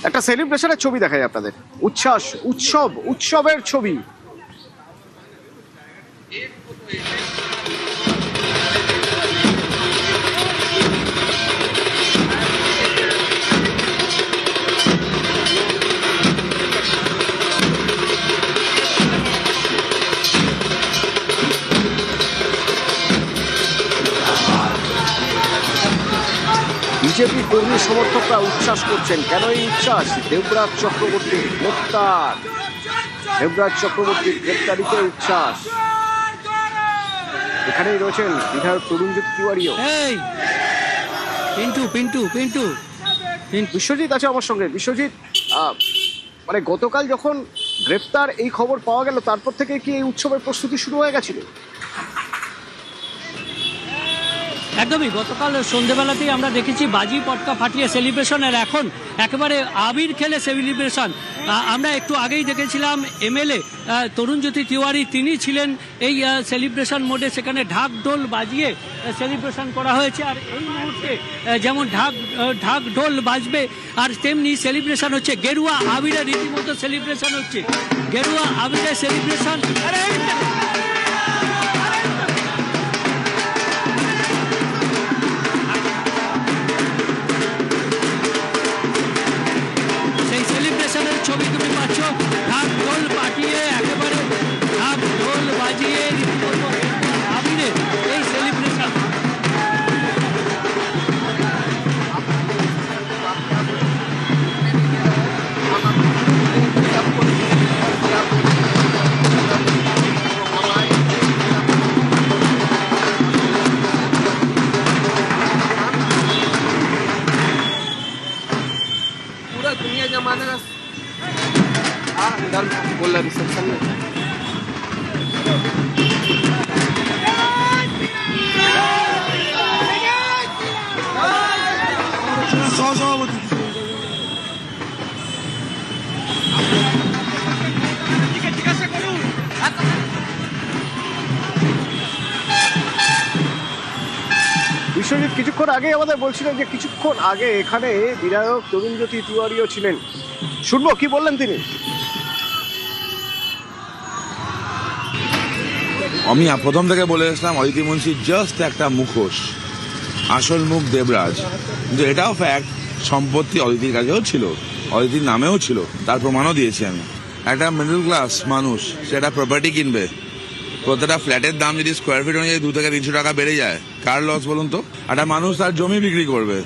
একটা সেলিব্রেশনের ছবি দেখাই আপনাদের, উচ্ছ্বাস, উৎসবের ছবি। বিজেপি কর্মী সমর্থকরা উচ্ছ্বাস করছেন। কেন এই উচ্ছ্বাস? দেবরাজ চক্রবর্তীর গ্রেপ্তার, দেবরাজ চক্রবর্তীর গ্রেপ্তারিতে উচ্ছ্বাস। এখানেই রয়েছেন বিধায়ক তরুণজ্যোতি তিওয়ারিও। বিশ্বজিৎ আছে আমার সঙ্গে। বিশ্বজিৎ, মানে গতকাল যখন গ্রেপ্তার এই খবর পাওয়া গেল, তারপর থেকে কি এই উৎসবের প্রস্তুতি শুরু হয়ে গেছিল? একদমই, গতকাল সন্ধ্যেবেলাতেই আমরা দেখেছি বাজি পটকা ফাটিয়ে সেলিব্রেশন, আর এখন একেবারে আবির খেলে সেলিব্রেশন। আমরা একটু আগেই দেখেছিলাম এমএলএ তরুণজ্যোতি তিওয়ারি, তিনি ছিলেন এই সেলিব্রেশন মোডে। সেখানে ঢাক ঢোল বাজিয়ে সেলিব্রেশন করা হয়েছে। আর এই মুহূর্তে যেমন ঢাক ঢোল বাজবে, আর তেমনি সেলিব্রেশন হচ্ছে গেরুয়া আবিরে, রীতিমতো সেলিব্রেশন হচ্ছে গেরুয়া আবিরে সেলিব্রেশন। ছবি তুমি পাচ্ছ, ঢাক ঢোল পাঠিয়ে একেবারে ঢাক ঢোল বাজিয়ে রীতিমতো আবিরে এই সেলিব্রেশন। पूरा दुनिया जमाने का बोल रहा रिसेप्शन में। বিশ্বজিৎ, কিছুক্ষণ আগে আমাদের বলছিলেন যে কিছুক্ষণ আগে এখানে বিধায়ক তরুণজ্যোতি তিওয়ারিও ছিলেন। শুনবো কি বললেন তিনি। আমি প্রথম থেকে বলে এসলাম অদিতি মুন্সি জাস্ট একটা মুখোশ, আসল মুখ দেবরাজ। কিন্তু এটাও ফ্যাক্ট, সম্পত্তি অদিতির কাছেও ছিল, অদিতির নামেও ছিল, তার প্রমাণও দিয়েছি আমি। একটা মিডল ক্লাস মানুষ সেটা প্রপার্টি কিনবে, প্রত্যেকটা ফ্ল্যাটের দাম যদি স্কোয়ার ফিট অনুযায়ী 2 থেকে 300 টাকা বেড়ে যায়, কার লস বলুন তো? একটা মানুষ তার জমি বিক্রি করবে,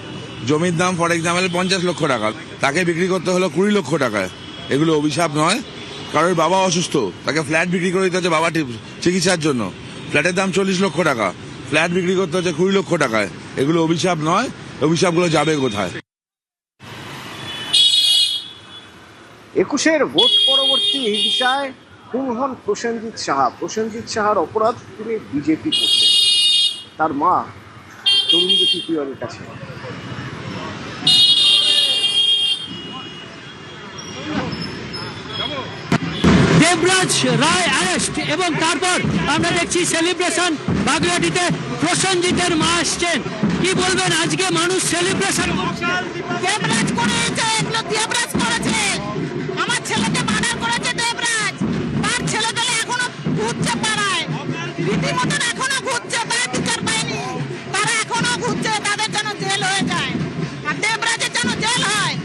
জমির দাম ফর এক্সাম্পল 50 লক্ষ টাকা, তাকে বিক্রি করতে হলো 20 লক্ষ টাকায়। এগুলো অভিশাপ নয়। কারোর বাবা অসুস্থ, তাকে ফ্ল্যাট বিক্রি করে দিতে হচ্ছে বাবা চিকিৎসার জন্য, ফ্ল্যাটের দাম 40 লক্ষ টাকা, ফ্ল্যাট বিক্রি করতে হচ্ছে 20 লক্ষ টাকায়। এগুলো অভিশাপ নয়। অভিশাপগুলো যাবে কোথায়? 21-এর ভোট পরবর্তী হিংসায় খুন হন প্রসেনজিৎ সাহা। প্রসেনজিৎ সাহার অপরাধ, তিনি বিজেপি করতেন। তার মা তরুণজ্যোতি তিওয়ারির কাছে। দেবরাজ রায় অ্যারেস্ট, এবং তারপর আমরা দেখছি সেলিব্রেশন বাগুইআটিতে। প্রসেনজিতের মা আসছেন, কি বলবেন? আজকে মানুষ সেলিব্রেশন করছে। দেবরাজ করেছে, এগুলো দেবরাজ করেছে। আমার ছেলেকে মার্ডার করেছে দেবরাজ। তার ছেলেগুলো এখনো ঘুরছে পাড়ায়, রীতিমতন এখনো ঘুরছে, তার বিচার পায়নি। তারা এখনো ঘুরছে, তাদের যেন জেল হয়ে যায়, আর দেবরাজের যেন জেল হয়।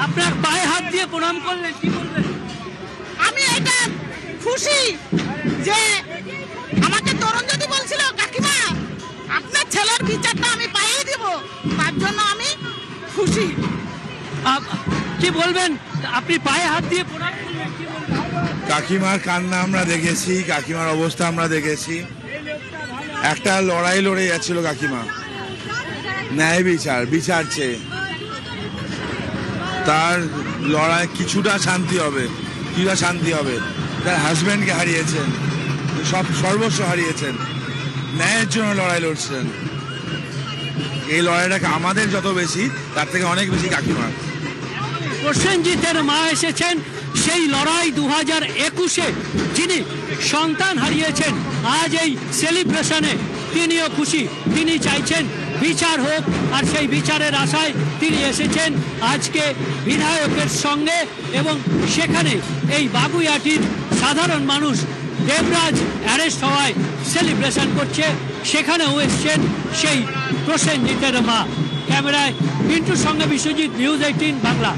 আপনার পায়ে হাত দিয়ে প্রণাম করলেন, কি বলবেন? আমি এটা খুশি যে আমাকে তরুণজ্যোতি বলছিল, কাকিমা আপনার ছেলের বিচারটা আমি পাইয়ে দিব, তার জন্য আমি খুশি। কি বলবেন? আপনি পায়ে হাত দিয়ে প্রণাম করলেন, কি বলবেন? কাকিমার কান্না আমরা দেখেছি, কাকিমার অবস্থা আমরা দেখেছি। একটা লড়াই লড়ে যাচ্ছিল কাকিমা, ন্যায় বিচার চেয়ে। তার লড়াই কিছুটা শান্তি হবে, তার হাজব্যান্ডকে হারিয়েছেন, সর্বস্ব হারিয়েছেন, ন্যায়ের জন্য লড়াই লড়ছেন। এই লড়াইটাকে আমাদের যত বেশি, তার থেকে অনেক বেশি কাকিমার। প্রসেনজিতের মা এসেছেন সেই লড়াই 2021-এ যিনি সন্তান হারিয়েছেন, আজ এই সেলিব্রেশনে তিনিও খুশি। তিনি চাইছেন বিচার হোক, আর সেই বিচারের আশায় তিনি এসেছেন আজকে বিধায়কের সঙ্গে, এবং সেখানে এই বাগুইআটির সাধারণ মানুষ দেবরাজ অ্যারেস্ট হওয়ায় সেলিব্রেশন করছে। সেখানেও এসছেন সেই প্রসেনজিতের মা। ক্যামেরায় পিন্টুর সঙ্গে বিশ্বজিৎ, নিউজ 18 বাংলা।